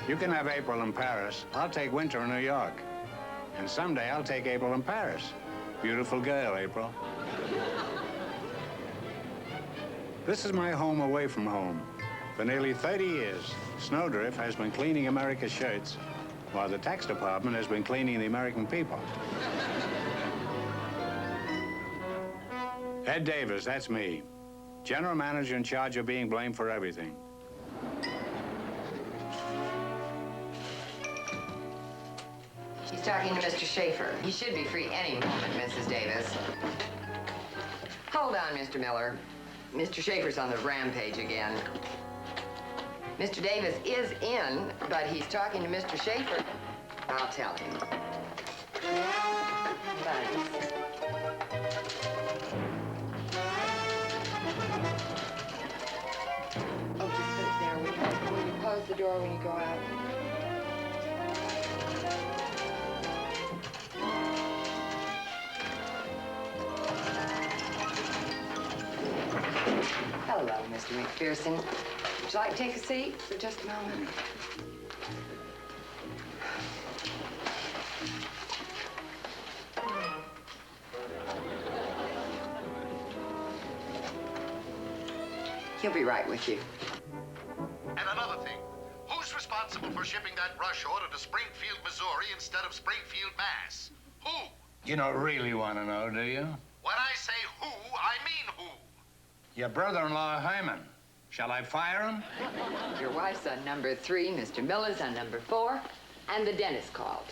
You can have April in Paris. I'll take winter in New York. And someday I'll take April in Paris. Beautiful girl, April. This is my home away from home. For nearly 30 years, Snowdrift has been cleaning America's shirts, while the tax department has been cleaning the American people. Ed Davis, that's me. General manager in charge of being blamed for everything. He's talking to Mr. Schaefer. He should be free any moment, Mrs. Davis. Hold on, Mr. Miller. Mr. Schaefer's on the rampage again. Mr. Davis is in, but he's talking to Mr. Schaefer. I'll tell him. Thanks. Oh, just put it there. Will you close the door when you go out? Hello, Mr. McPherson. Would you like to take a seat for just a moment? He'll be right with you. And another thing, who's responsible for shipping that rush order to Springfield, Missouri instead of Springfield, Mass? Who? You don't really want to know, do you? When I say who, I mean who. Your brother-in-law, Hyman. Shall I fire him? Your wife's on number 3, Mr. Miller's on number 4, and the dentist called.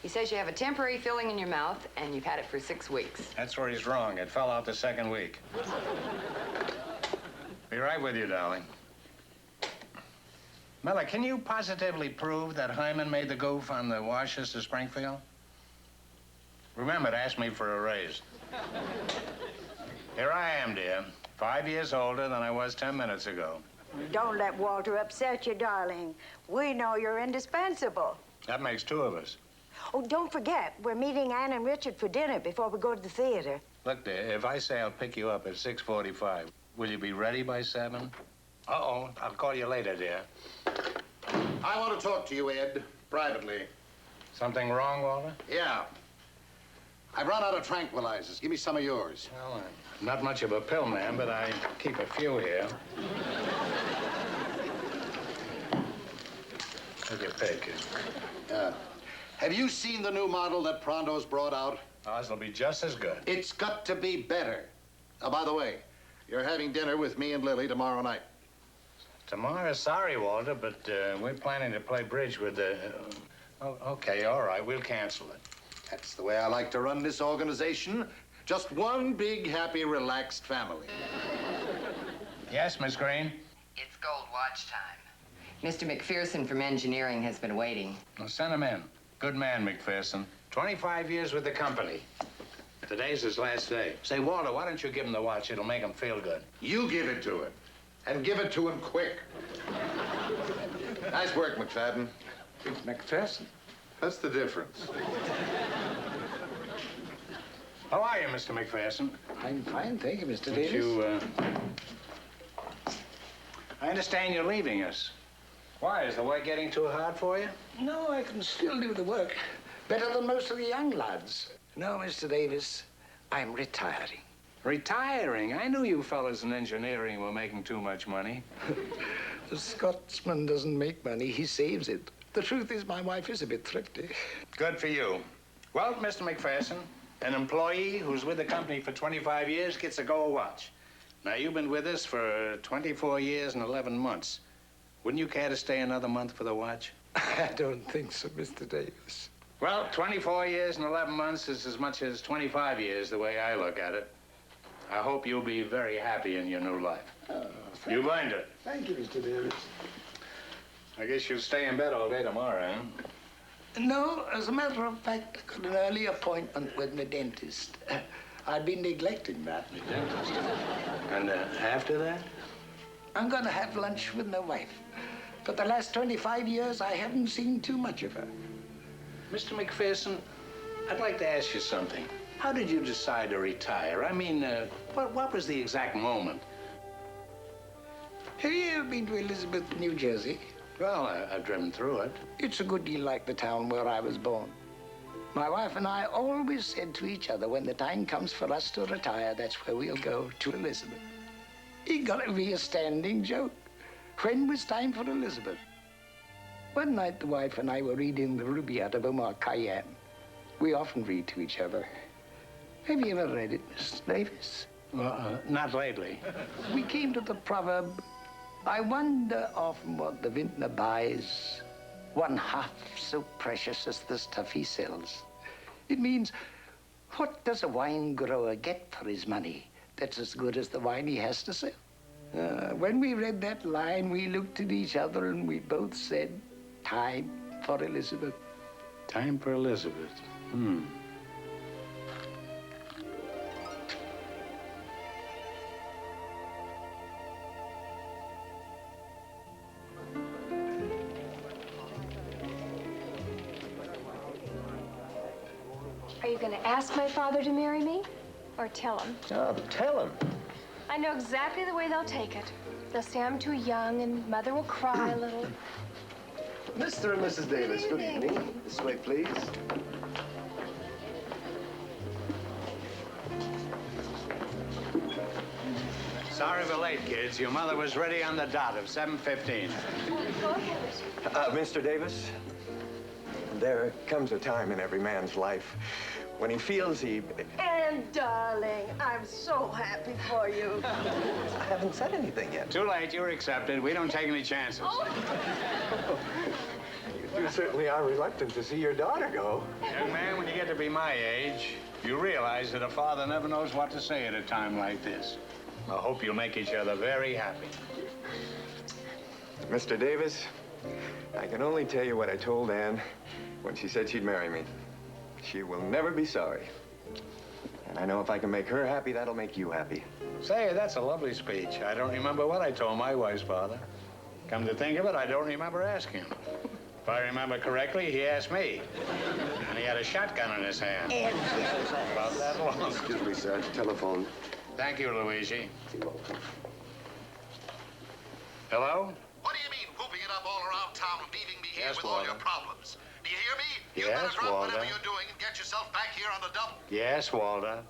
He says you have a temporary filling in your mouth, and you've had it for 6 weeks. That's where he's wrong. It fell out the second week. Be right with you, darling. Miller, can you positively prove that Hyman made the goof on the washes to Springfield? Remember to ask me for a raise. Here I am, dear. 5 years older than I was 10 minutes ago. Don't let Walter upset you, darling. We know you're indispensable. That makes 2 of us. Oh, don't forget, we're meeting Ann and Richard for dinner before we go to the theater. Look, dear, if I say I'll pick you up at 6:45, will you be ready by 7? Uh-oh, I'll call you later, dear. I want to talk to you, Ed, privately. Something wrong, Walter? Yeah. I've run out of tranquilizers. Give me some of yours. Well, I'm not much of a pill man, but I keep a few here. Take your pick. Have you seen the new model that Pronto's brought out? Ours will be just as good. It's got to be better. Oh, by the way, you're having dinner with me and Lily tomorrow night. Tomorrow? Sorry, Walter, but we're planning to play bridge with the... okay, all right, we'll cancel it. That's the way I like to run this organization. Just one big, happy, relaxed family. Yes, Miss Green? It's gold watch time. Mr. McPherson from engineering has been waiting. Well, send him in. Good man, McPherson. 25 years with the company. Today's his last day. Say, Walter, why don't you give him the watch? It'll make him feel good. You give it to him. And give it to him quick. Nice work, McFadden. It's McPherson. That's the difference. How are you, Mr. McPherson? I'm fine, thank you, Mr. Davis. I understand you're leaving us. Why? Is the work getting too hard for you? No, I can still do the work better than most of the young lads. No, Mr. Davis, I'm retiring. Retiring? I knew you fellas in engineering were making too much money. The Scotsman doesn't make money, he saves it. The truth is, my wife is a bit thrifty. Good for you. Well, Mr. McPherson, an employee who's with the company for 25 years gets a gold watch. Now, you've been with us for 24 years and 11 months. Wouldn't you care to stay another month for the watch? I don't think so, Mr. Davis. Well, 24 years and 11 months is as much as 25 years, the way I look at it. I hope you'll be very happy in your new life. You've earned it. Thank you, Mr. Davis. I guess you'll stay in bed all day tomorrow, huh? No, as a matter of fact, I got an early appointment with my dentist. I've been neglecting that. The dentist? And after that? I'm going to have lunch with my wife. For the last 25 years, I haven't seen too much of her. Mr. McPherson, I'd like to ask you something. How did you decide to retire? I mean, what was the exact moment? Have you ever been to Elizabeth, New Jersey? Well, I've driven through it. It's a good deal like the town where I was born. My wife and I always said to each other, when the time comes for us to retire, that's where we'll go, to Elizabeth. It got to be a standing joke. When was time for Elizabeth? One night, the wife and I were reading the Rubaiyat of Omar Khayyam. We often read to each other. Have you ever read it, Mr. Davis? Well, not lately. We came to the proverb, I wonder often what the vintner buys, one half so precious as the stuff he sells. It means, what does a wine grower get for his money that's as good as the wine he has to sell? When we read that line, we looked at each other and we both said, time for Elizabeth. Time for Elizabeth. Are you going to ask my father to marry me? Or tell him? Oh, tell him. I know exactly the way they'll take it. They'll say I'm too young and Mother will cry a little. Mr. and Mrs. Davis, good evening. This way, please. Sorry we're late, kids. Your mother was ready on the dot of 7:15. Go ahead. Mr. Davis, there comes a time in every man's life when he feels he... And, darling, I'm so happy for you. I haven't said anything yet. Too late. You're accepted. We don't take any chances. You certainly are reluctant to see your daughter go. Young man, when you get to be my age, you realize that a father never knows what to say at a time like this. I hope you'll make each other very happy. Mr. Davis, I can only tell you what I told Anne when she said she'd marry me. She will never be sorry. And I know if I can make her happy, that'll make you happy. Say, that's a lovely speech. I don't remember what I told my wife's father. Come to think of it, I don't remember asking him. If I remember correctly, he asked me. And he had a shotgun in his hand. About that long. Excuse me, sir. Telephone. Thank you, Luigi. Hello? What do you mean, whooping it up all around town and leaving me here Yes, with all Walter. your problems? Do you hear me? You Yes, better drop Walter. whatever you're doing and get yourself back here on the dump. Yes, Walter.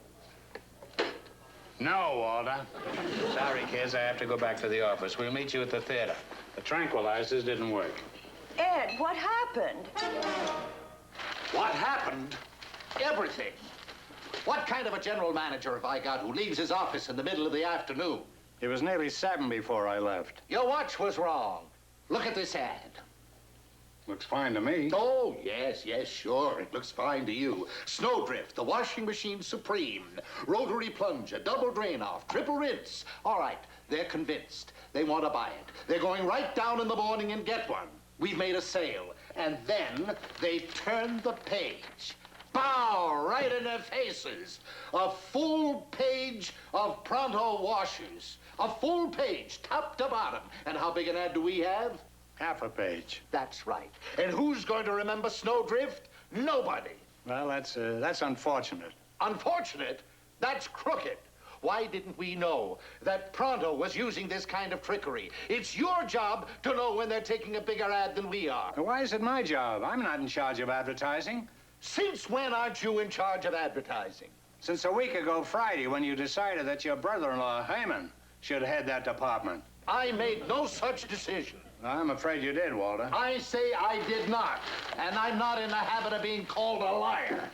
No, Walter. Sorry, kids, I have to go back to the office. We'll meet you at the theater. The tranquilizers didn't work. Ed, what happened? What happened? Everything. What kind of a general manager have I got who leaves his office in the middle of the afternoon? It was nearly 7 before I left. Your watch was wrong. Look at this ad. Looks fine to me. Oh, yes, sure. It looks fine to you. Snowdrift, the washing machine supreme. Rotary plunge, a double drain off, triple rinse. All right, they're convinced. They want to buy it. They're going right down in the morning and get one. We've made a sale. And then they turn the page. Bow, right in their faces. A full page of Pronto washers. A full page, top to bottom. And how big an ad do we have? Half a page. That's right. And who's going to remember Snowdrift? Nobody. Well, that's unfortunate. Unfortunate? That's crooked. Why didn't we know that Pronto was using this kind of trickery? It's your job to know when they're taking a bigger ad than we are. Why is it my job? I'm not in charge of advertising. Since when aren't you in charge of advertising? Since a week ago Friday, when you decided that your brother-in-law, Hyman, should head that department. I made no such decision. I'm afraid you did, Walter. I say I did not, and I'm not in the habit of being called a liar.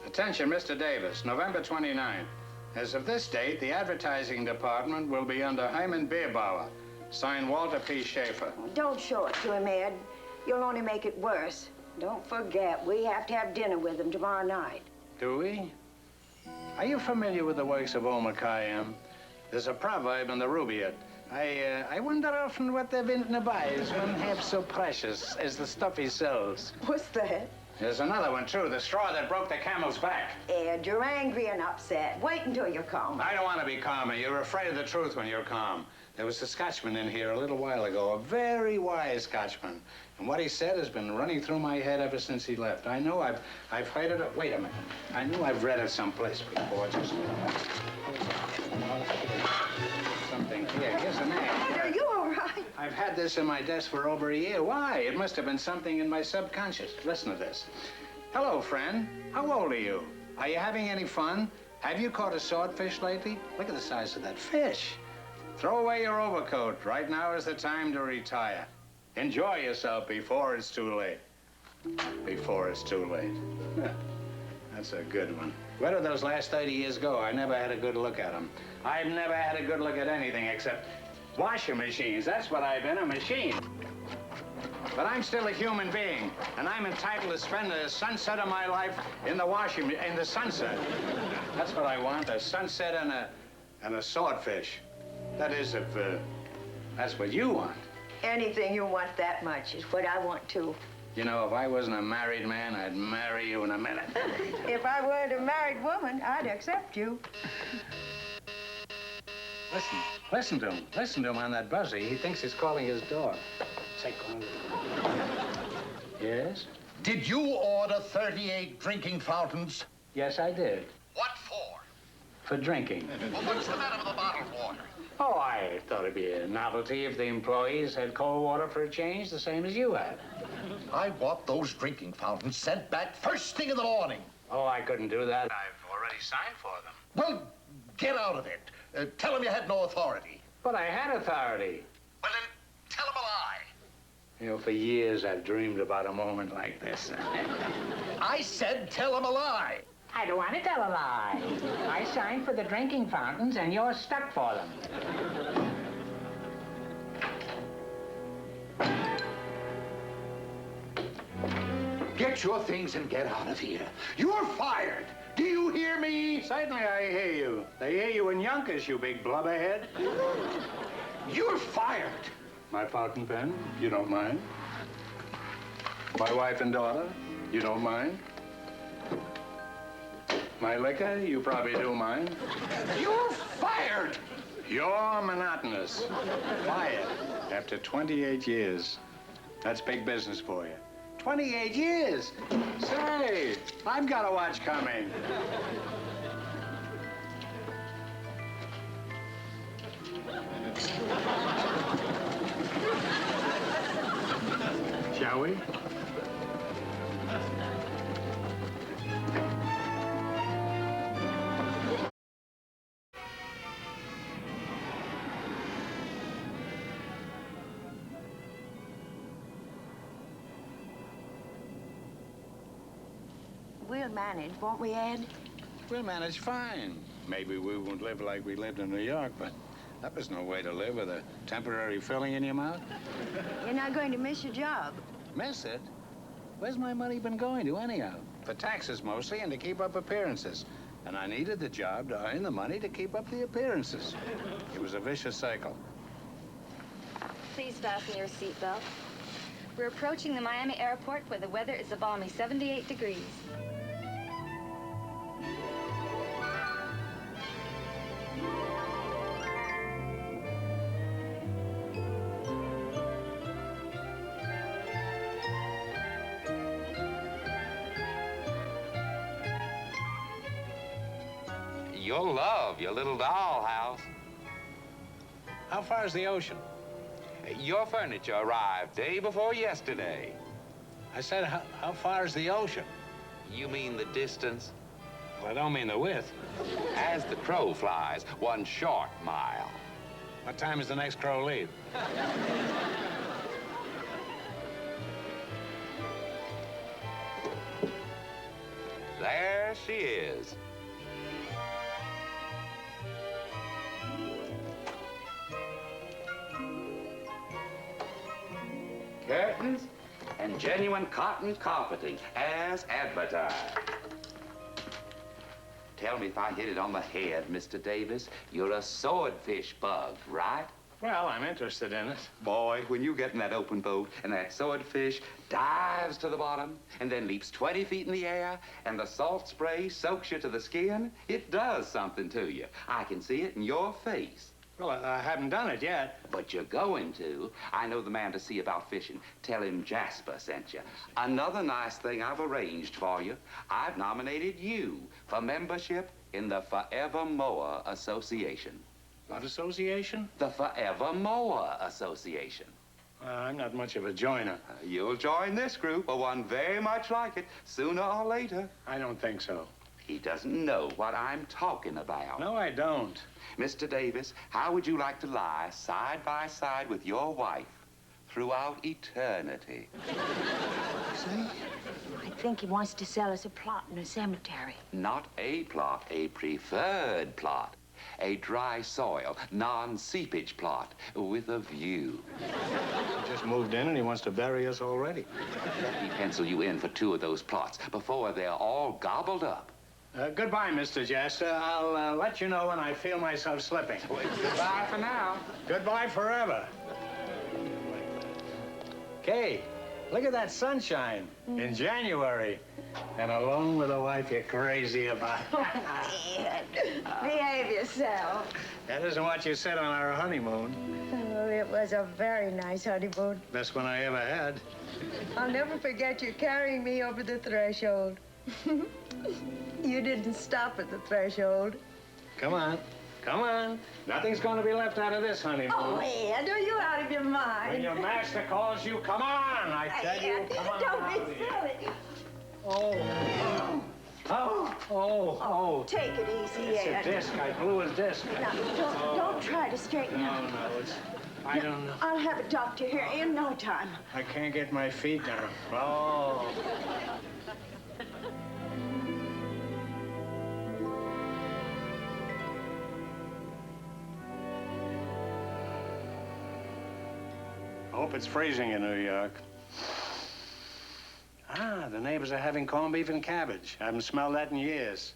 Attention, Mr. Davis, November 29th. As of this date, the advertising department will be under Hyman Bierbauer. Signed, Walter P. Schaefer. Don't show it to him, Ed. You'll only make it worse. Don't forget, we have to have dinner with him tomorrow night. Do we? Are you familiar with the works of Omar Khayyam? There's a proverb in the Rubaiyat. I wonder often what the vintner buys when half so precious as the stuff he sells. What's that? There's another one, too. The straw that broke the camel's back. Ed, you're angry and upset. Wait until you're calm. I don't want to be calmer. You're afraid of the truth when you're calm. There was a Scotchman in here a little while ago, a very wise Scotchman. And what he said has been running through my head ever since he left. I know I've heard it. Wait a minute. I knew I've read it someplace before. Just something here. Here's an ad. Are you all right? I've had this in my desk for over a year. Why? It must have been something in my subconscious. Listen to this. Hello, friend. How old are you? Are you having any fun? Have you caught a swordfish lately? Look at the size of that fish. Throw away your overcoat. Right now is the time to retire. Enjoy yourself before it's too late. Before it's too late. That's a good one. Where did those last 30 years go? I never had a good look at them. I've never had a good look at anything except washing machines. That's what I've been, a machine. But I'm still a human being, and I'm entitled to spend the sunset of my life in the sunset. That's what I want, a sunset and a swordfish. That is, if that's what you want. Anything you want that much is what I want too. You know, if I wasn't a married man, I'd marry you in a minute. If I weren't a married woman, I'd accept you. Listen to him. Listen to him on that buzzer. He thinks he's calling his dog. Say, call him. Yes? Did you order 38 drinking fountains? Yes, I did. What for? For drinking. Well, what's the matter with the bottled water? Oh, I thought it'd be a novelty if the employees had cold water for a change, the same as you had. I want those drinking fountains sent back first thing in the morning. Oh, I couldn't do that. I've already signed for them. Well, get out of it. Tell them you had no authority. But I had authority. Well, then, tell them a lie. You know, for years I've dreamed about a moment like this. I said tell them a lie. I don't want to tell a lie. I signed for the drinking fountains, and you're stuck for them. Get your things and get out of here. You're fired. Do you hear me? Certainly I hear you. They hear you in Yonkers, you big blubberhead. You're fired. My fountain pen, you don't mind? My wife and daughter, you don't mind? My liquor, you probably do mind. You're fired. You're monotonous. Fired after 28 years. That's big business for you. 28 years? Say, I've got a watch coming. Shall we? We'll manage, won't we, Ed? We'll manage fine. Maybe we won't live like we lived in New York, but that was no way to live with a temporary filling in your mouth. You're not going to miss your job. Miss it? Where's my money been going to, anyhow? For taxes mostly and to keep up appearances. And I needed the job to earn the money to keep up the appearances. It was a vicious cycle. Please fasten your seatbelt. We're approaching the Miami airport where the weather is a balmy 78 degrees. You'll love your little dollhouse. How far is the ocean? Your furniture arrived day before yesterday. I said, how far is the ocean? You mean the distance? Well, I don't mean the width. As the crow flies, 1 short mile. What time does the next crow leave? There she is. Curtains and genuine cotton carpeting as advertised. Tell me if I hit it on the head, Mr. Davis. You're a swordfish bug, right? Well, I'm interested in it. Boy, when you get in that open boat and that swordfish dives to the bottom and then leaps 20 feet in the air and the salt spray soaks you to the skin, it does something to you. I can see it in your face. Well, I haven't done it yet. But you're going to. I know the man to see about fishing. Tell him Jasper sent you. Another nice thing I've arranged for you. I've nominated you for membership in the Forever Mower Association. What association? The Forever Mower Association. I'm not much of a joiner. You'll join this group, or one very much like it, sooner or later. I don't think so. He doesn't know what I'm talking about. No, I don't. Mr. Davis, how would you like to lie side by side with your wife throughout eternity? See? I think he wants to sell us a plot in a cemetery. Not a plot, a preferred plot. A dry soil, non-seepage plot with a view. He just moved in and he wants to bury us already. Let me pencil you in for 2 of those plots before they're all gobbled up. Goodbye, Mr. Jester. I'll let you know when I feel myself slipping. Goodbye for now. Goodbye forever. Kay, look at that sunshine in January. And alone with a wife you're crazy about. Ed, behave yourself. That isn't what you said on our honeymoon. Oh, it was a very nice honeymoon. Best one I ever had. I'll never forget you carrying me over the threshold. You didn't stop at the threshold. Come on. Come on. Nothing's going to be left out of this honeymoon. Oh, Ed, are you out of your mind? When your master calls you, come on. I tell you, Ed, come on. don't be silly. Oh. Take it easy, It's Ed. a disc. I blew his disc. Now, don't try to straighten No, out. I don't know. I'll have a doctor here in no time. I can't get my feet down. Oh. I hope it's freezing in New York. Ah, the neighbors are having corned beef and cabbage. I haven't smelled that in years.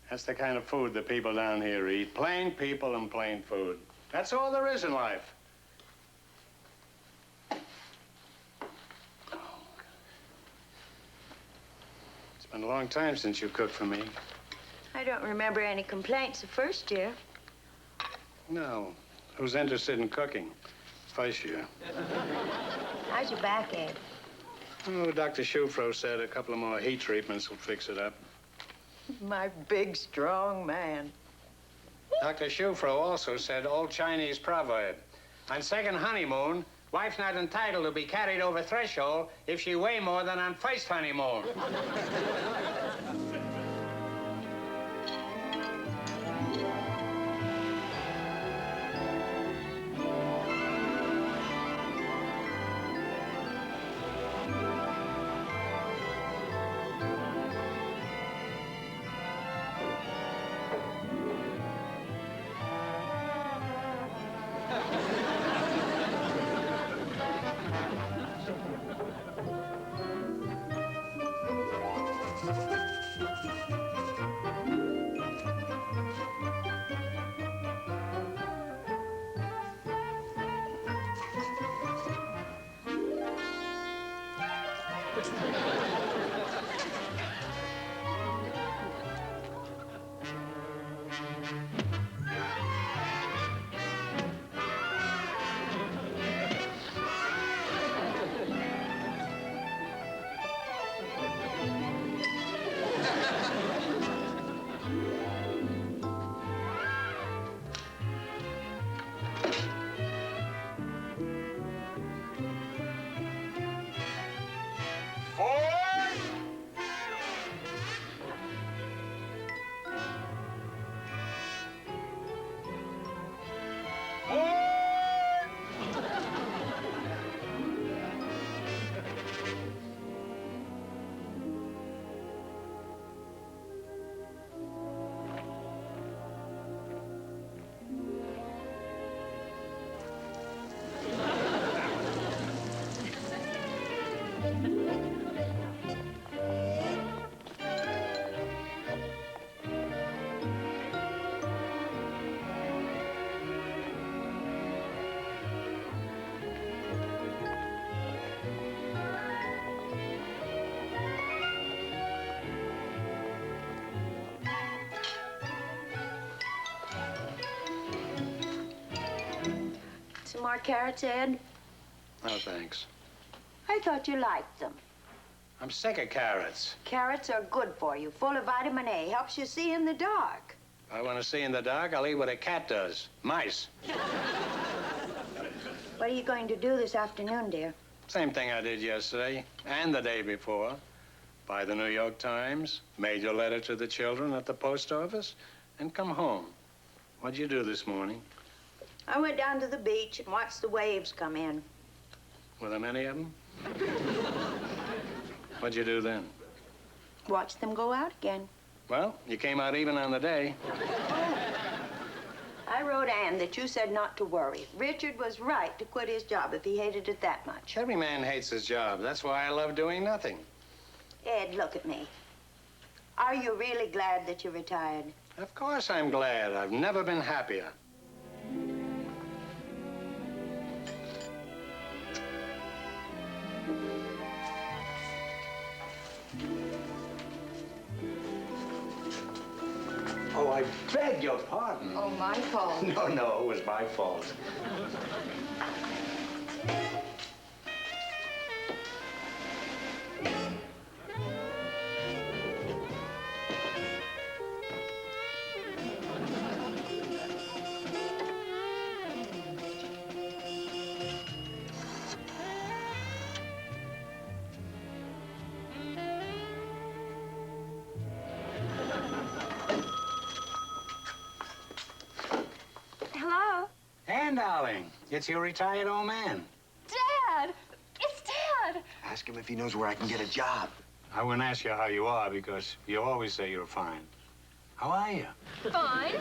That's the kind of food the people down here eat. Plain people and plain food. That's all there is in life. It's been a long time since you cooked for me. I don't remember any complaints the first year. No. Who's interested in cooking? First year. How's your back, Ed? Oh, Dr. Shufro said a couple of more heat treatments will fix it up. My big, strong man. Dr. Shufro also said old Chinese proverb. On second honeymoon, wife's not entitled to be carried over threshold if she weigh more than on first honeymoon. more carrots, Ed? No, thanks. I thought you liked them. I'm sick of carrots. Carrots are good for you, full of vitamin A, helps you see in the dark. If I want to see in the dark, I'll eat what a cat does. Mice. What are you going to do this afternoon, dear? Same thing I did yesterday and the day before. Buy the New York Times, mail your letter to the children at the post office, and come home. What'd you do this morning? I went down to the beach and watched the waves come in. Were there many of them? What'd you do then? Watched them go out again. Well, you came out even on the day. I wrote Ann that you said not to worry. Richard was right to quit his job if he hated it that much. Every man hates his job. That's why I love doing nothing. Ed, look at me. Are you really glad that you retired? Of course I'm glad. I've never been happier. Oh, I beg your pardon. Oh, my fault. No, it was my fault. Hello? Ann, darling, it's your retired old man. Dad! It's Dad! Ask him if he knows where I can get a job. I wouldn't ask you how you are because you always say you're fine. How are you? Fine.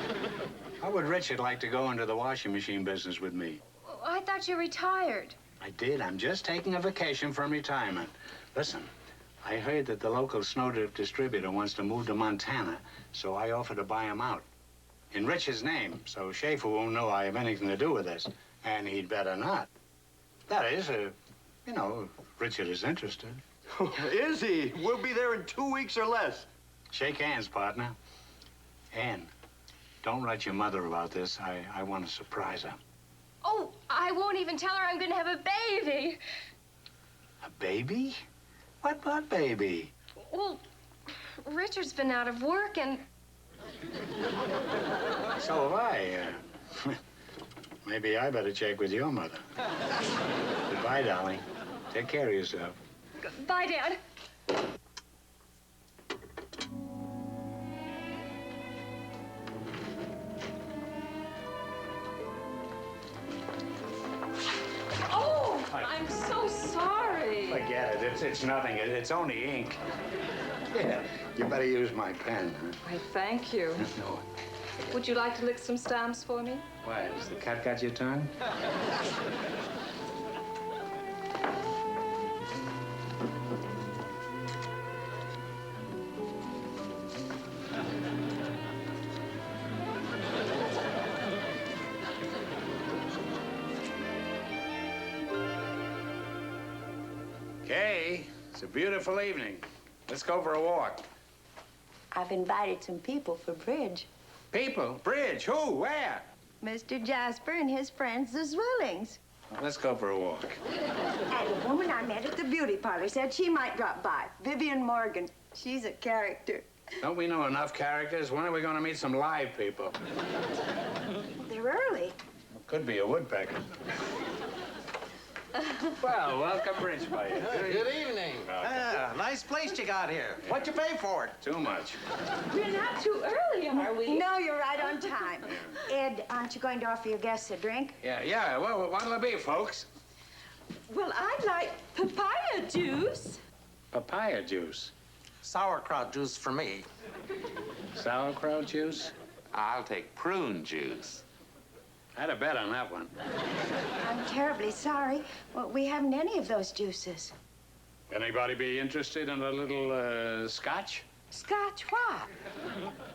How would Richard like to go into the washing machine business with me? I thought you retired. I did. I'm just taking a vacation from retirement. Listen, I heard that the local snowdrift distributor wants to move to Montana, so I offered to buy him out. In Rich's name, so Schaefer won't know I have anything to do with this. And he'd better not. That is, you know, Richard is interested. Is he? We'll be there in 2 weeks or less. Shake hands, partner. Ann, don't write your mother about this. I want to surprise her. Oh, I won't even tell her I'm going to have a baby. A baby? What baby? Well, Richard's been out of work and... So have I. Maybe I better check with your mother. Goodbye, darling. Take care of yourself. Bye, Dad. Oh, I'm so sorry. Forget it. It's nothing. It's only ink. Yeah, you better use my pen, huh? Why, thank you. No. Would you like to lick some stamps for me? Why, has the cat got your tongue? Okay, it's a beautiful evening. Let's go for a walk. I've invited some people for bridge. People? Bridge? Who? Where? Mr. Jasper and his friends, the Zwillings. Let's go for a walk. And a woman I met at the beauty parlor said she might drop by. Vivian Morgan. She's a character. Don't we know enough characters? When are we going to meet some live people? They're early. Could be a woodpecker. Well, welcome, Bridge Player. Good evening. Yeah, nice place you got here. What'd you pay for it? Too much. We're not too early, are we? No, you're right on time. Ed, aren't you going to offer your guests a drink? Yeah. Well, what'll it be, folks? Well, I'd like papaya juice. Papaya juice. Sauerkraut juice for me. Sauerkraut juice? I'll take prune juice. I'd have bet on that one. I'm terribly sorry. Well, we haven't any of those juices. Anybody be interested in a little scotch? Scotch what?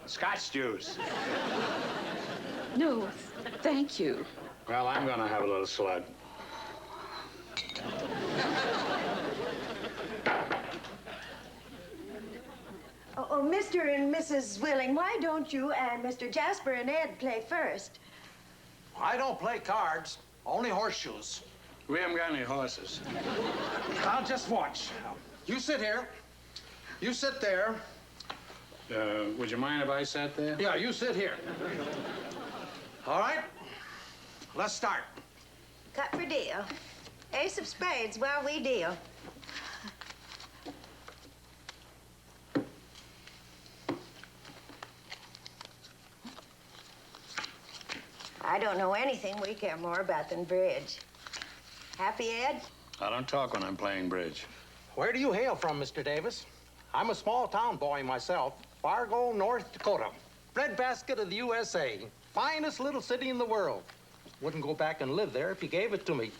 Scotch juice. No, thank you. Well, I'm going to have a little slug. Oh, Mr. and Mrs. Zwilling, why don't you and Mr. Jasper and Ed play first? I don't play cards. Only horseshoes. We haven't got any horses. I'll just watch. You sit here. You sit there. Would you mind if I sat there? Yeah, you sit here. All right. Let's start. Cut for deal. Ace of spades, well, we deal. I don't know anything we care more about than bridge. Happy, Ed? I don't talk when I'm playing bridge. Where do you hail from, Mr. Davis? I'm a small town boy myself. Fargo, North Dakota. Breadbasket of the USA. Finest little city in the world. Wouldn't go back and live there if you gave it to me.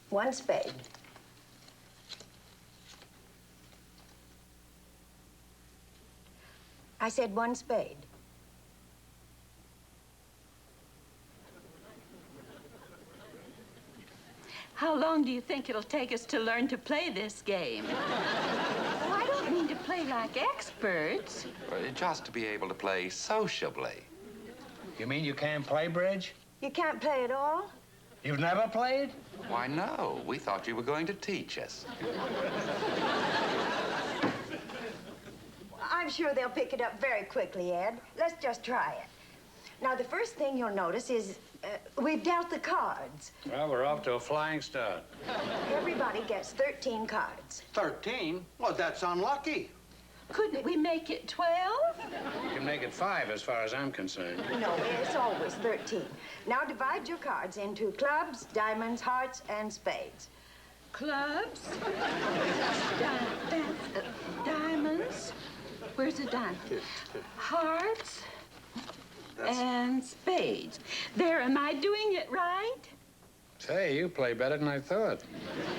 One spade. I said one spade. How long do you think it'll take us to learn to play this game? Oh, I don't mean to play like experts. Just to be able to play sociably. You mean you can't play bridge? You can't play at all? You've never played? Why, no. We thought you were going to teach us. I'm sure they'll pick it up very quickly, Ed. Let's just try it. Now, the first thing you'll notice is we've dealt the cards. Well, we're off to a flying start. Everybody gets 13 cards. 13? Well, that's unlucky. Couldn't we make it 12? You can make it 5 as far as I'm concerned. No, it's always 13. Now divide your cards into clubs, diamonds, hearts, and spades. Clubs? Diamonds? Where's the diamond? Hearts and spades. There, am I doing it right? Say, you play better than I thought.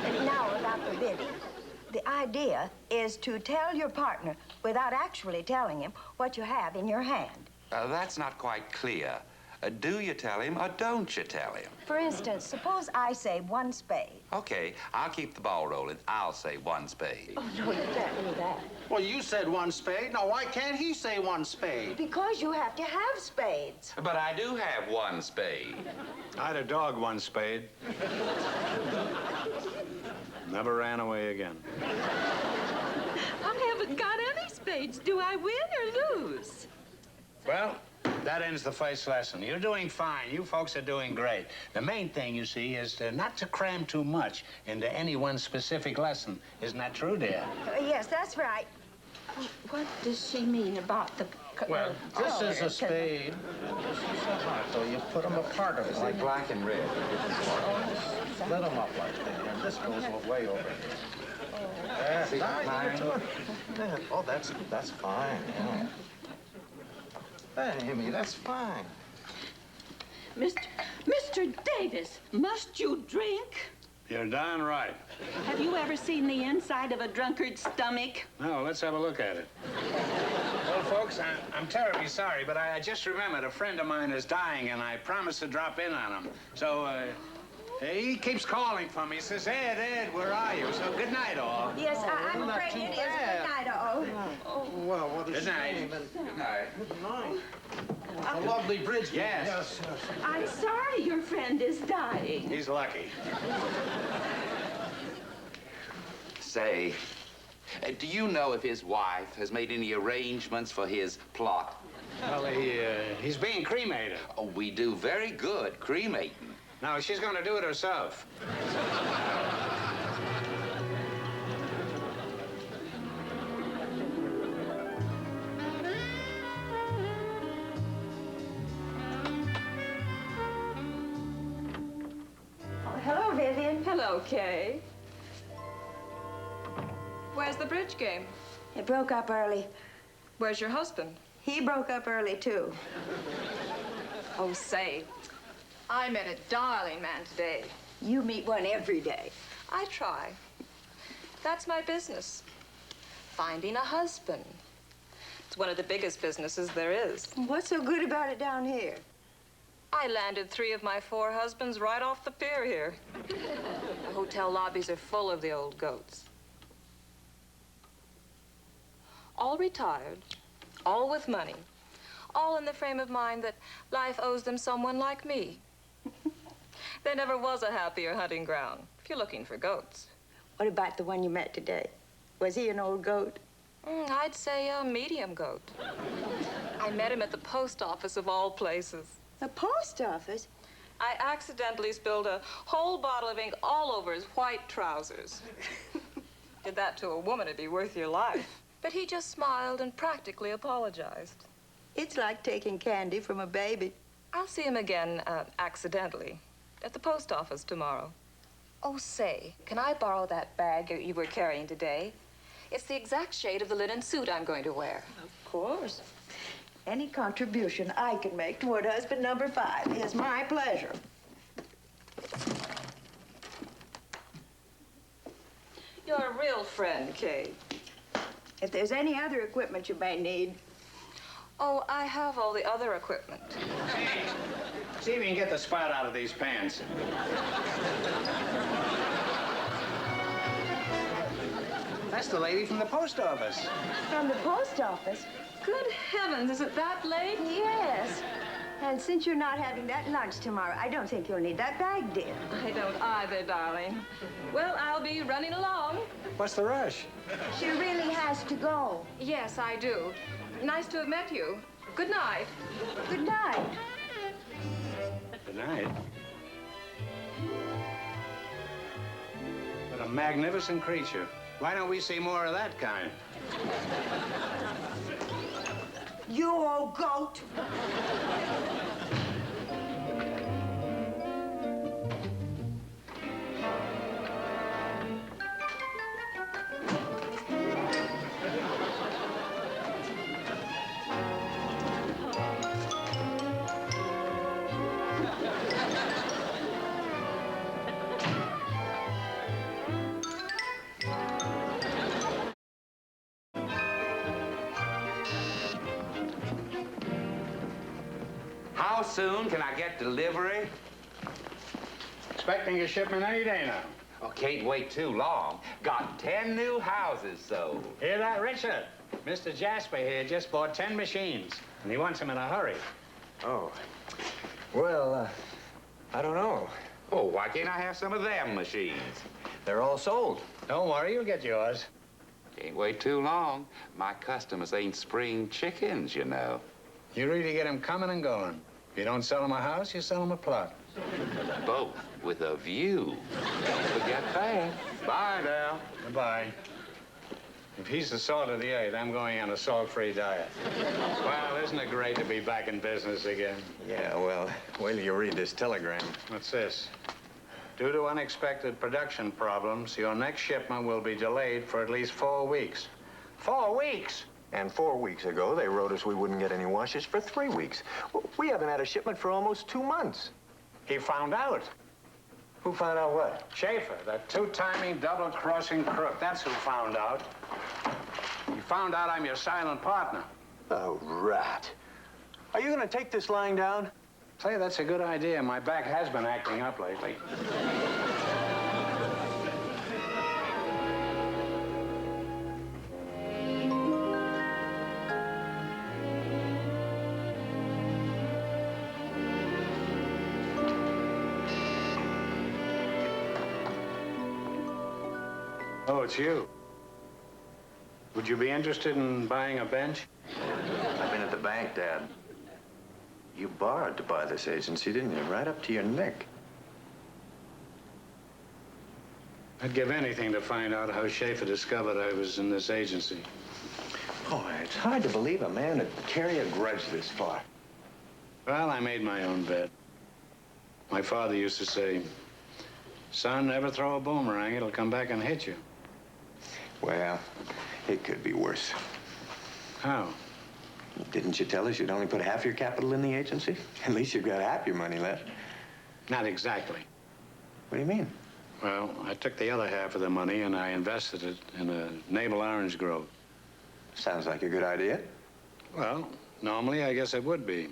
And now about the bidding. The idea is to tell your partner without actually telling him what you have in your hand. That's not quite clear. Do you tell him or don't you tell him? For instance, suppose I say one spade. Okay, I'll keep the ball rolling. I'll say one spade. Oh, no, you can't do that. Well, you said one spade. Now, why can't he say one spade? Because you have to have spades. But I do have one spade. I'd a dog one spade. Never ran away again. I haven't got any spades. Do I win or lose? Well, that ends the first lesson. You're doing fine. You folks are doing great. The main thing, you see, is not to cram too much into any one specific lesson. Isn't that true, dear? Yes, that's right. What does she mean about the... Well, this is a spade. This is a heart, so you put them apart. It's like black and red. Split them up like that. And this goes way over here. See, mine? Oh, that's fine. Yeah. Hey, Amy, that's fine. Mr. Davis, must you drink? You're darn right. Have you ever seen the inside of a drunkard's stomach? No, let's have a look at it. Well, folks, I'm terribly sorry, but I just remembered a friend of mine is dying, and I promised to drop in on him. So, he keeps calling for me. He says, Ed, where are you? So, good night, all. Yes, I'm afraid it is. Good night, all. Well, what is Good night. Good night. Good night. A lovely bridge. Yes. I'm sorry your friend is dying. He's lucky. Say, do you know if his wife has made any arrangements for his plot? Well, he's being cremated. Oh, we do very good cremating. No, she's going to do it herself. Hello, Vivian. Hello, Kay. Where's the bridge game? It broke up early. Where's your husband? He broke up early, too. Oh, say, I met a darling man today. You meet one every day. I try. That's my business. Finding a husband. It's one of the biggest businesses there is. What's so good about it down here? I landed 3 of my 4 husbands right off the pier here. The hotel lobbies are full of the old goats. All retired, all with money, all in the frame of mind that life owes them someone like me. There never was a happier hunting ground, if you're looking for goats. What about the one you met today? Was he an old goat? I'd say a medium goat. I met him at the post office of all places. The post office? I accidentally spilled a whole bottle of ink all over his white trousers. Did that to a woman, it'd be worth your life. But he just smiled and practically apologized. It's like taking candy from a baby. I'll see him again, accidentally, at the post office tomorrow. Oh, say, can I borrow that bag you were carrying today? It's the exact shade of the linen suit I'm going to wear. Of course. Any contribution I can make toward husband number 5 is my pleasure. You're a real friend, Kate. If there's any other equipment you may need. Oh, I have all the other equipment. See if you can get the spout out of these pants. That's the lady from the post office. From the post office? Good heavens, is it that late? Yes. And since you're not having that lunch tomorrow, I don't think you'll need that bag, dear. I don't either, darling. Well, I'll be running along. What's the rush? She really has to go. Yes, I do. Nice to have met you. Good night. Good night. Good night. What a magnificent creature. Why don't we see more of that kind? You old goat. How soon can I get delivery? Expecting a shipment any day now. Oh, can't wait too long. Got 10 new houses sold. Hear that, Richard? Mr. Jasper here just bought 10 machines, and he wants them in a hurry. Oh. Well, I don't know. Oh, why can't I have some of them machines? They're all sold. Don't worry, you'll get yours. Can't wait too long. My customers ain't spring chickens, you know. You really get them coming and going. If you don't sell them a house, you sell them a plot. Both with a view. Don't forget that. Bye now. Goodbye. If he's the salt of the earth, I'm going on a salt-free diet. Well, isn't it great to be back in business again? Yeah, well, wait till you read this telegram. What's this? Due to unexpected production problems, your next shipment will be delayed for at least 4 weeks. 4 weeks? And 4 weeks ago, they wrote us we wouldn't get any washes for 3 weeks. We haven't had a shipment for almost 2 months. He found out. Who found out what? Schaefer, that two-timing, double-crossing crook. That's who found out. He found out I'm your silent partner. Oh, rat. Are you going to take this lying down? Say, that's a good idea. My back has been acting up lately. Oh, it's you. Would you be interested in buying a bench? I've been at the bank, Dad. You borrowed to buy this agency, didn't you? Right up to your neck. I'd give anything to find out how Schaefer discovered I was in this agency. Oh, it's hard to believe a man would carry a grudge this far. Well, I made my own bed. My father used to say, son, never throw a boomerang. It'll come back and hit you. Well, it could be worse. How? Didn't you tell us you'd only put half your capital in the agency? At least you've got half your money left. Not exactly. What do you mean? Well, I took the other half of the money and I invested it in a navel orange grove. Sounds like a good idea. Well, normally I guess it would be.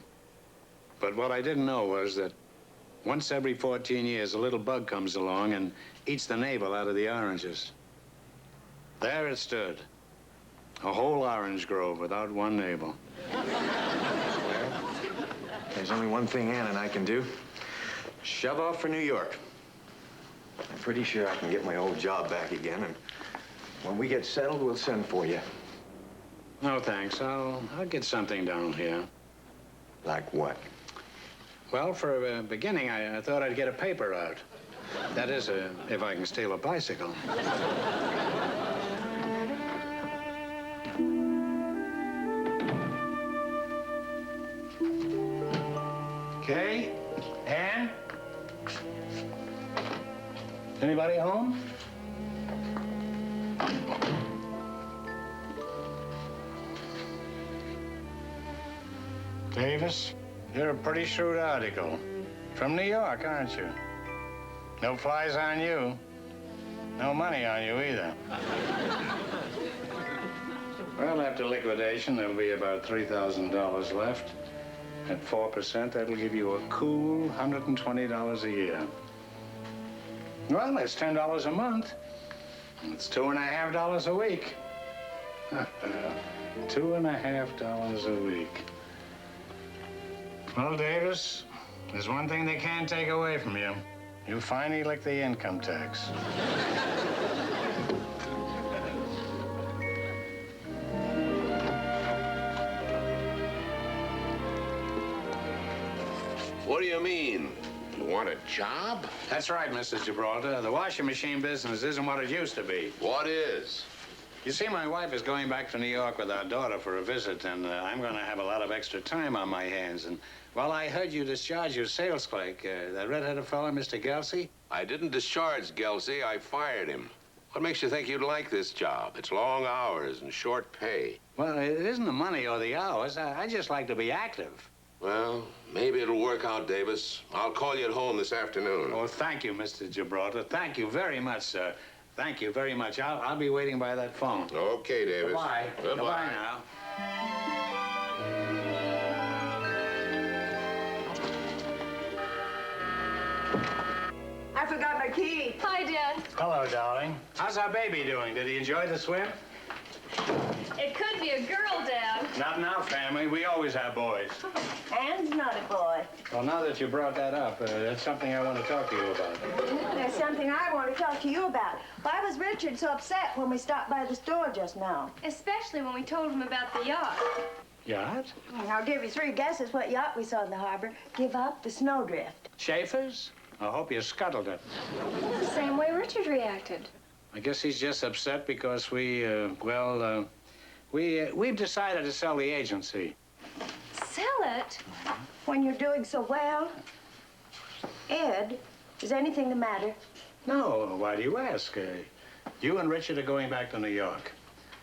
But what I didn't know was that once every 14 years, a little bug comes along and eats the navel out of the oranges. There it stood. A whole orange grove without one navel. Well, there's only one thing Ann and I can do. Shove off for New York. I'm pretty sure I can get my old job back again, and when we get settled, we'll send for you. No, thanks. I'll get something down here. Like what? Well, for a beginning, I thought I'd get a paper out. That is, if I can steal a bicycle. Okay, Ann? Anybody home? Davis, you're a pretty shrewd article. From New York, aren't you? No flies on you. No money on you either. Well, after liquidation, there'll be about $3,000 left. At 4%, that'll give you a cool $120 a year. Well, that's $10 a month. It's $2.50 a week. $2.50 a week. Well, Davis, there's one thing they can't take away from you. You finally licked the income tax. What do you mean? You want a job? That's right, Mrs. Gibraltar. The washing machine business isn't what it used to be. What is? You see, my wife is going back to New York with our daughter for a visit, and I'm going to have a lot of extra time on my hands. And, well, I heard you discharge your sales clerk, that red-headed fellow, Mr. Gelsey. I didn't discharge Gelsey. I fired him. What makes you think you'd like this job? It's long hours and short pay. Well, it isn't the money or the hours. I just like to be active. Well, maybe it'll work out, Davis. I'll call you at home this afternoon. Oh, thank you, Mr. Gibraltar. Thank you very much, sir. Thank you very much. I'll be waiting by that phone. Okay, Davis. Goodbye. Goodbye. Goodbye now. I forgot my key. Hi, Dad. Hello, darling. How's our baby doing? Did he enjoy the swim? It could be a girl, Dad. Not in our family. We always have boys. Ann's not a boy. Well, now that you brought that up, that's something I want to talk to you about. There's something I want to talk to you about. Why was Richard so upset when we stopped by the store just now? Especially when we told him about the yacht. Yacht? I'll give you 3 guesses what yacht we saw in the harbor. Give up the snowdrift. Schaefer's? I hope you scuttled it. The same way Richard reacted. I guess he's just upset because we've decided to sell the agency. Sell it? When you're doing so well. Ed, is anything the matter? No, why do you ask? You and Richard are going back to New York.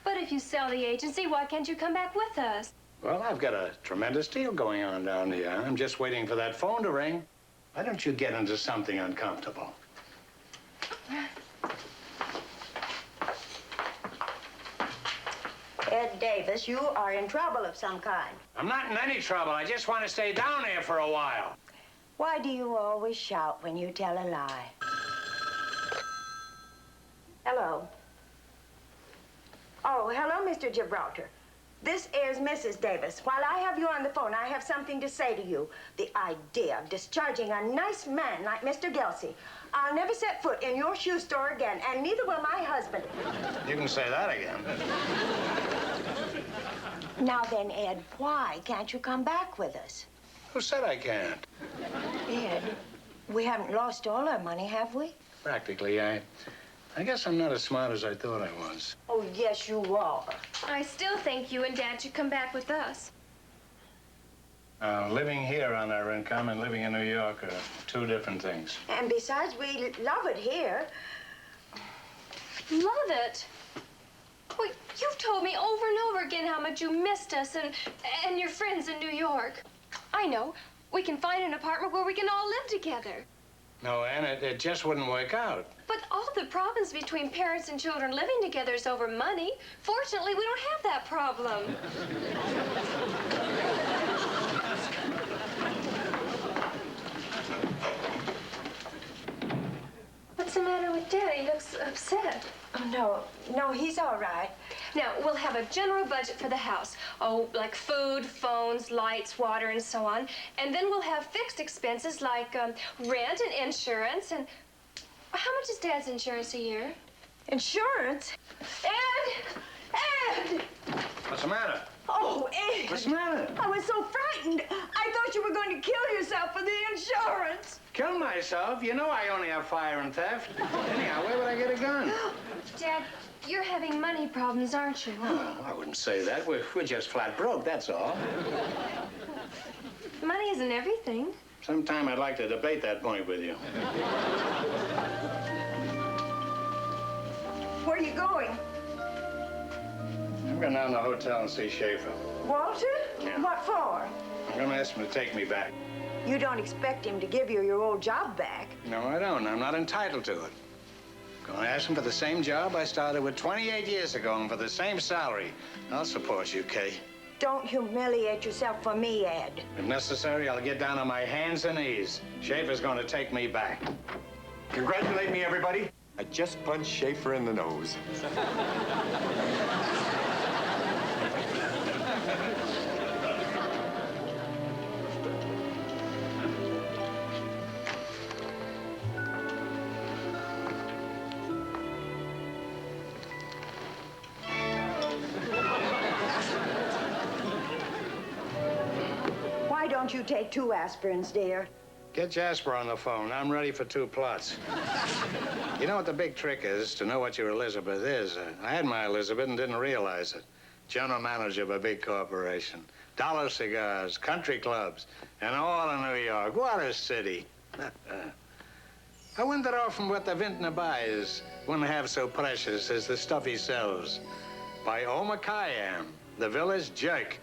But if you sell the agency, why can't you come back with us? Well, I've got a tremendous deal going on down here. I'm just waiting for that phone to ring. Why don't you get into something uncomfortable? Ed Davis, you are in trouble of some kind. I'm not in any trouble. I just want to stay down here for a while. Why do you always shout when you tell a lie? Hello. Oh, hello, Mr. Gibraltar. This is Mrs. Davis. While I have you on the phone, I have something to say to you. The idea of discharging a nice man like Mr. Gelsey. I'll never set foot in your shoe store again, and neither will my husband. You can say that again. Now then, Ed, why can't you come back with us? Who said I can't? Ed, we haven't lost all our money, have we? Practically, I guess I'm not as smart as I thought I was. Oh, yes, you are. I still think you and Dad should come back with us. Living here on our income and living in New York are 2 different things. And besides, we love it here. Love it? Well, you've told me over and over again how much you missed us and your friends in New York. I know. We can find an apartment where we can all live together. No, Ann, it just wouldn't work out. But all the problems between parents and children living together is over money. Fortunately, we don't have that problem. No, he's all right. Now, we'll have a general budget for the house. Oh, like food, phones, lights, water, and so on. And then we'll have fixed expenses like rent and insurance. And how much is Dad's insurance a year? Insurance? Ed! What's the matter? Oh, Ed! What's the matter? I was so frightened. I thought you were going to kill yourself for the insurance. Kill myself? You know I only have fire and theft. Anyhow, where would I get a gun? Dad, you're having money problems, aren't you? Well, I wouldn't say that. We're just flat broke, that's all. Money isn't everything. Sometime I'd like to debate that point with you. Where are you going? I'm going down to the hotel and see Schaefer. Walter? Yeah. What for? I'm going to ask him to take me back. You don't expect him to give you your old job back. No, I don't. I'm not entitled to it. Going to ask him for the same job I started with 28 years ago and for the same salary. I'll support you, Kay. Don't humiliate yourself for me, Ed. If necessary, I'll get down on my hands and knees. Schaefer's going to take me back. Congratulate me, everybody. I just punched Schaefer in the nose. Why don't you take 2 aspirins, dear? Get Jasper on the phone. I'm ready for 2 plots. You know what the big trick is? To know what your Elizabeth is. I had my Elizabeth and didn't realize it. General manager of a big corporation. Dollar cigars, country clubs, and all in New York. What a city. I wonder often what the vintner buys wouldn't have so precious as the stuff he sells. By Omar Khayyam, the village jerk.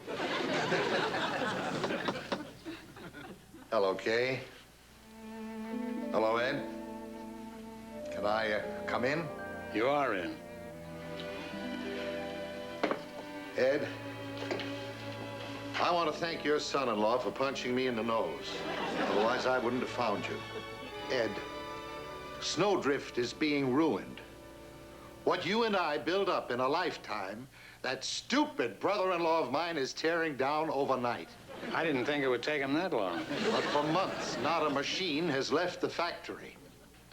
Hello, Kay. Hello, Ed. Can I come in? You are in. Ed, I want to thank your son-in-law for punching me in the nose. Otherwise, I wouldn't have found you. Ed, Snowdrift is being ruined. What you and I built up in a lifetime, that stupid brother-in-law of mine is tearing down overnight. I didn't think it would take him that long. But for months, not a machine has left the factory.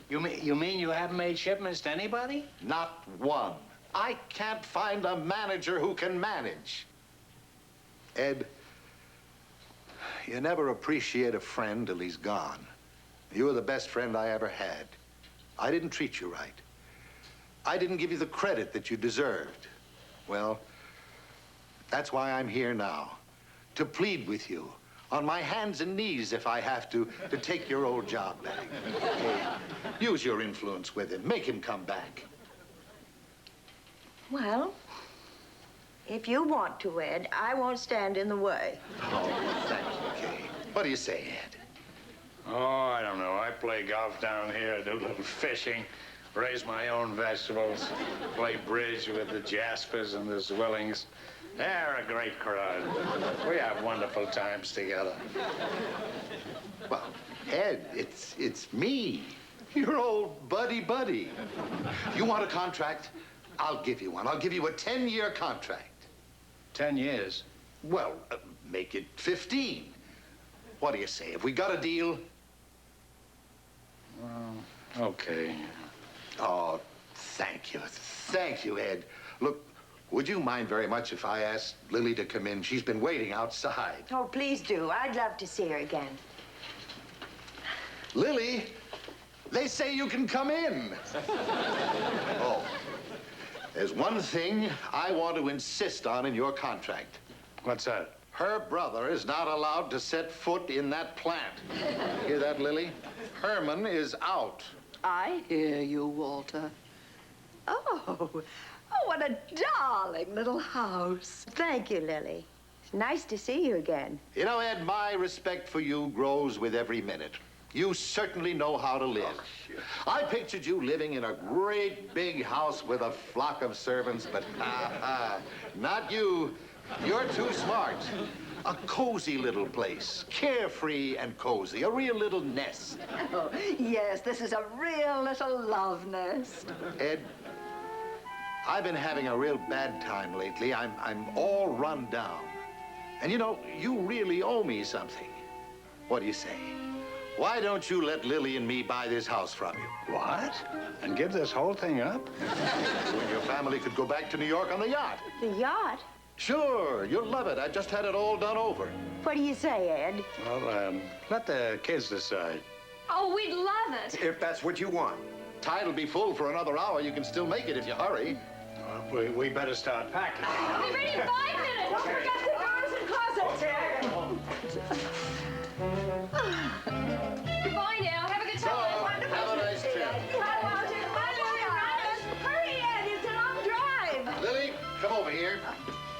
You mean you haven't made shipments to anybody? Not one. I can't find a manager who can manage. Ed, you never appreciate a friend till he's gone. You were the best friend I ever had. I didn't treat you right. I didn't give you the credit that you deserved. Well, that's why I'm here now. To plead with you, on my hands and knees if I have to take your old job back. Hey, use your influence with him. Make him come back. Well, if you want to, Ed, I won't stand in the way. Oh, thank you, Kay. What do you say, Ed? Oh, I don't know. I play golf down here, do a little fishing, raise my own vegetables, play bridge with the Jaspers and the Zwillings. They're a great crowd. We have wonderful times together. Well, Ed, it's me, your old buddy. You want a contract? I'll give you one. I'll give you a 10-year contract. 10 years? Well, make it 15. What do you say? Have we got a deal? Well, okay. Oh, thank you. Thank you, Ed. Look, would you mind very much if I asked Lily to come in? She's been waiting outside. Oh, please do. I'd love to see her again. Lily, they say you can come in. Oh, there's one thing I want to insist on in your contract. What's that? Her brother is not allowed to set foot in that plant. Hear that, Lily? Herman is out. I hear you, Walter. Oh, what a darling little house. Thank you, Lily. It's nice to see you again. You know, Ed, my respect for you grows with every minute. You certainly know how to live. Oh, I pictured you living in a great big house with a flock of servants, but not you. You're too smart. A cozy little place, carefree and cozy, a real little nest. Oh, yes, this is a real little love nest. Ed, I've been having a real bad time lately. I'm all run down. And you know, you really owe me something. What do you say? Why don't you let Lily and me buy this house from you? What? And give this whole thing up? You and your family could go back to New York on the yacht. The yacht? Sure, you'll love it. I just had it all done over. What do you say, Ed? Well, let the kids decide. Oh, we'd love it. If that's what you want. Tide'll be full for another hour. You can still make it if you hurry. We better start packing. I'll be ready in 5 minutes. Don't forget the doors and closets, Ed. Goodbye now. Have a good time. Have a nice trip. Hi, Walter. Bye, hurry, Ed. It's a long drive. Lily, come over here.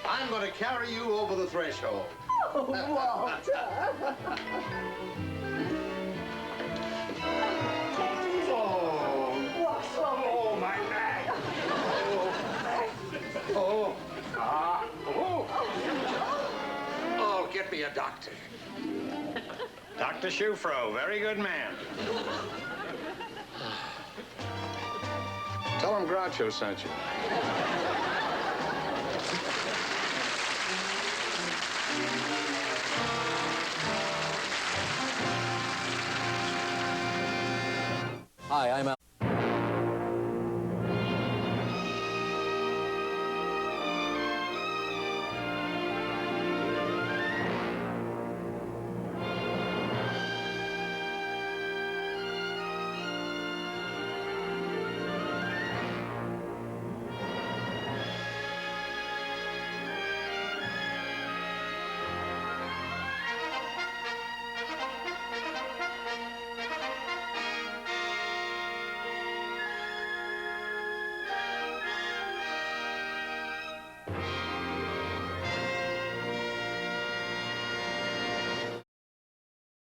I'm going to carry you over the threshold. Oh, Walter. Walk slowly. Oh, my back. Oh. Oh, get me a doctor. Dr. Shufro, very good man. Tell him Groucho sent you. Hi, I'm